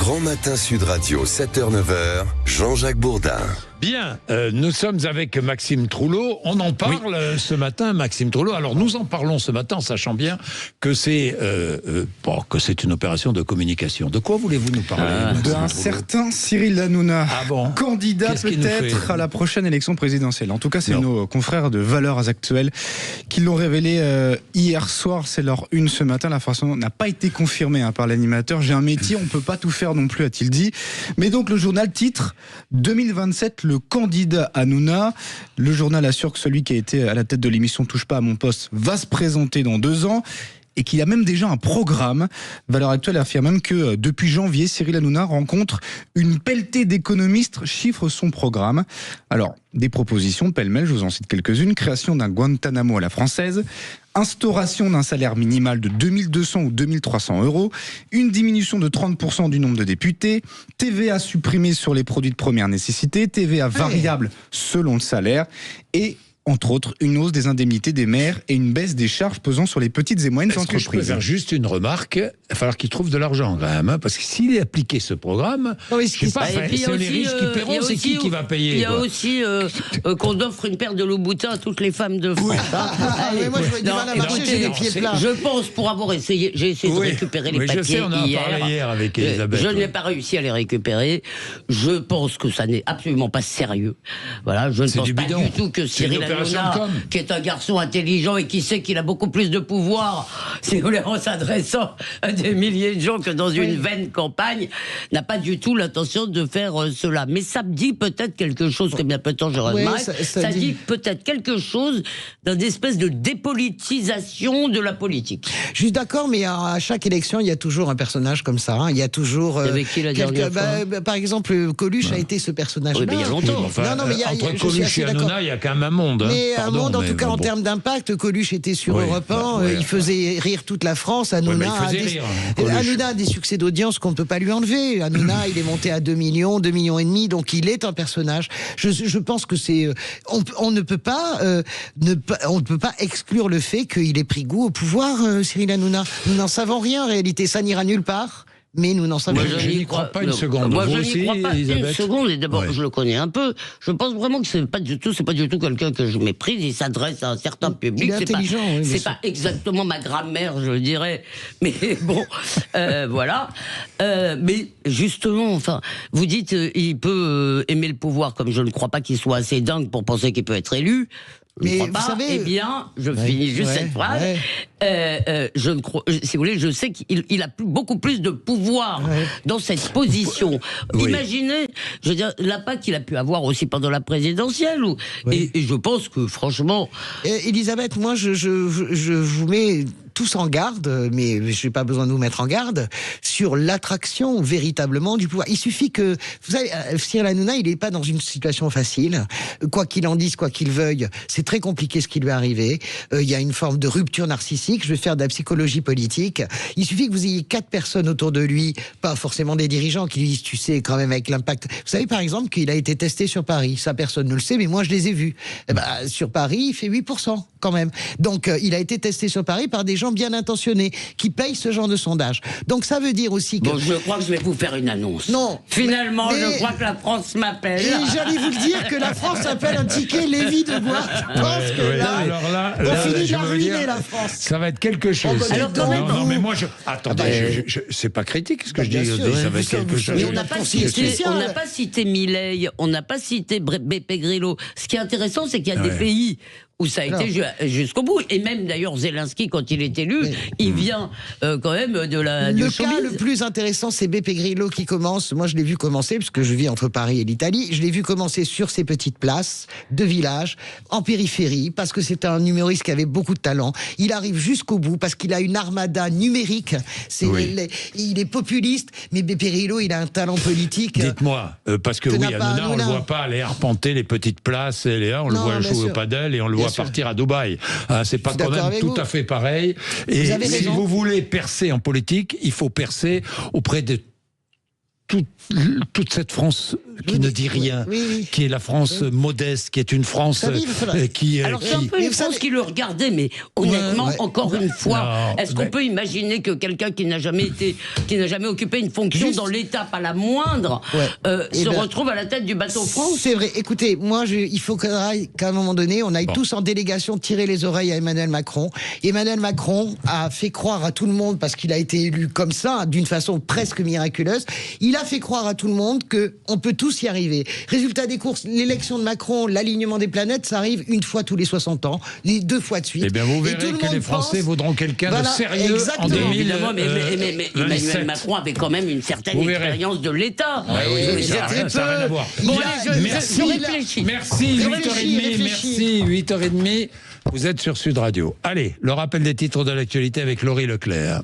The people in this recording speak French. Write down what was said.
Grand Matin Sud Radio, 7h-9h, Jean-Jacques Bourdin. Bien, nous sommes avec Maxime Troullot. On en parle ce matin, Maxime Troullot. Alors nous en parlons ce matin en sachant bien que c'est une opération de communication. De quoi voulez-vous nous parler D'un certain Cyril Hanouna, candidat Qu'est-ce peut-être à la prochaine élection présidentielle. En tout cas, c'est nos confrères de Valeurs Actuelles qui l'ont révélé hier soir. C'est leur une ce matin. L'information n'a pas été confirmée par l'animateur. J'ai un métier, on ne peut pas tout faire non plus, a-t-il dit. Mais donc le journal titre 2027, le candidat Hanouna. Le journal assure que celui qui a été à la tête de l'émission Touche pas à mon poste va se présenter dans 2 ans. Et qu'il y a même déjà un programme. Valeurs Actuelles affirme même que depuis janvier, Cyril Hanouna rencontre une pelletée d'économistes, chiffre son programme. Alors, des propositions pêle-mêle, je vous en cite quelques-unes. Création d'un Guantanamo à la française, instauration d'un salaire minimal de 2200 ou 2300 euros, une diminution de 30% du nombre de députés, TVA supprimée sur les produits de première nécessité, TVA variable selon le salaire et entre autres, une hausse des indemnités des maires et une baisse des charges pesant sur les petites et moyennes entreprises. Je peux faire juste une remarque. Il va falloir qu'il trouve de l'argent quand même, parce que s'il est appliqué ce programme, c'est les riches qui paieront, c'est qui va payer? Il y a aussi qu'on offre une paire de Louboutin à toutes les femmes de France. Moi, je vois du mal à marcher, j'ai les pieds plats. Je pense, pour avoir essayé, j'ai essayé de récupérer les papiers je sais, on en a parlé hier avec Elisabeth. Je n'ai pas réussi à les récupérer. Je pense que ça n'est absolument pas sérieux. Voilà, je ne pense pas du tout que Cyril Hanouna, qui est un garçon intelligent et qui sait qu'il a beaucoup plus de pouvoir, si vous voulez, en s'adressant à des milliers de gens que dans une vaine campagne, n'a pas du tout l'intention de faire cela. Mais ça me dit peut-être quelque chose, que bien peu de temps je remarque, ça dit peut-être quelque chose d'une espèce de dépolitisation de la politique. Je suis d'accord, mais à chaque élection, il y a toujours un personnage comme ça. Il y a toujours... Avec qui la dernière fois par exemple, Coluche a été ce personnage-là. Oui, mais il y a longtemps. Entre Coluche et Hanouna, il y a quand même un monde. Mais un monde, en tout cas, en termes d'impact. Coluche était sur Europe 1, il faisait rire toute la France. Hanouna a des succès d'audience qu'on ne peut pas lui enlever. Hanouna, il est monté à 2 millions, 2,5 millions, donc il est un personnage. Je pense que c'est... On ne peut pas exclure le fait qu'il ait pris goût au pouvoir, Cyril Hanouna. Nous n'en savons rien, en réalité. Ça n'ira nulle part. Mais nous n'en savons rien. Je n'y crois pas une seconde. Moi, je n'y crois pas une seconde. Et d'abord, je le connais un peu. Je pense vraiment que c'est pas du tout quelqu'un que je méprise. Il s'adresse à un certain public. Il est intelligent. C'est pas exactement ma grammaire, je dirais. Mais bon, voilà. Mais justement, enfin, vous dites, il peut aimer le pouvoir, comme je ne crois pas qu'il soit assez dingue pour penser qu'il peut être élu. Mais vous savez, eh bien, je finis juste cette phrase. Je ne crois, si vous voulez, je sais qu'il a beaucoup plus de pouvoir dans cette position. Imaginez, je veux dire, l'impact qu'il a pu avoir aussi pendant la présidentielle. Et je pense que, franchement, Elisabeth, moi, je vous mets tous en garde, mais je n'ai pas besoin de vous mettre en garde, sur l'attraction véritablement du pouvoir. Il suffit que... Vous savez, Cyril Hanouna, il n'est pas dans une situation facile. Quoi qu'il en dise, quoi qu'il veuille, c'est très compliqué ce qui lui est arrivé. Il y a une forme de rupture narcissique. Je vais faire de la psychologie politique. Il suffit que vous ayez 4 personnes autour de lui, pas forcément des dirigeants, qui lui disent, tu sais, quand même, avec l'impact... Vous savez, par exemple, qu'il a été testé sur Paris. Ça, personne ne le sait, mais moi, je les ai vus. Sur Paris, il fait 8%, quand même. Donc, il a été testé sur Paris par des gens bien intentionnés, qui payent ce genre de sondage. Donc ça veut dire aussi que... Bon, je crois que je vais vous faire une annonce. Non. Finalement, je crois que la France m'appelle. Et j'allais vous le dire, que la France appelle un ticket Lévy de bois. Je pense que là, on finit de ruiner la France. Ça va être quelque chose. Alors, quand même, non, mais moi, attendez, c'est pas critique ce que je dis. Ça va être quelque chose. Mais on n'a pas cité Milei, on n'a pas cité Beppe Grillo. Ce qui est intéressant, c'est qu'il y a des pays où ça a été jusqu'au bout. Et même d'ailleurs Zelensky, quand il est élu, il vient quand même de la... Le cas le plus intéressant, c'est Beppe Grillo qui commence. Moi, je l'ai vu commencer, parce que je vis entre Paris et l'Italie. Je l'ai vu commencer sur ces petites places de village, en périphérie, parce que c'est un humoriste qui avait beaucoup de talent. Il arrive jusqu'au bout, parce qu'il a une armada numérique. Il est populiste, mais Beppe Grillo, il a un talent politique. Dites-moi, parce que Hanouna, on ne le voit pas aller arpenter les petites places, on le voit jouer au padel et on le voit partir à Dubaï. C'est pas quand même tout à fait pareil. Et si vous voulez percer en politique, il faut percer auprès de toute cette France qui ne dit rien, qui est la France modeste, qui est une France qui... Alors c'est un peu une France qui le regardait, mais honnêtement, encore une fois, est-ce qu'on peut imaginer que quelqu'un qui n'a jamais occupé une fonction dans l'État, pas la moindre, se retrouve à la tête du bateau France? C'est vrai. Écoutez, moi, il faut qu'à un moment donné, on aille tous en délégation tirer les oreilles à Emmanuel Macron. Emmanuel Macron a fait croire à tout le monde, parce qu'il a été élu comme ça, d'une façon presque miraculeuse, il a fait croire à tout le monde qu'on peut tous y arriver. Résultat des courses, l'élection de Macron, l'alignement des planètes, ça arrive une fois tous les 60 ans, 2 fois de suite. Eh bien, vous verrez que les Français voudront quelqu'un de sérieux en 2000. Mais Emmanuel Macron avait quand même une certaine expérience de l'État. Ça n'a rien à voir. Bon, je réfléchis. Merci, 8h30. Merci, 8h30. Vous êtes sur Sud Radio. Allez, le rappel des titres de l'actualité avec Laurie Leclerc.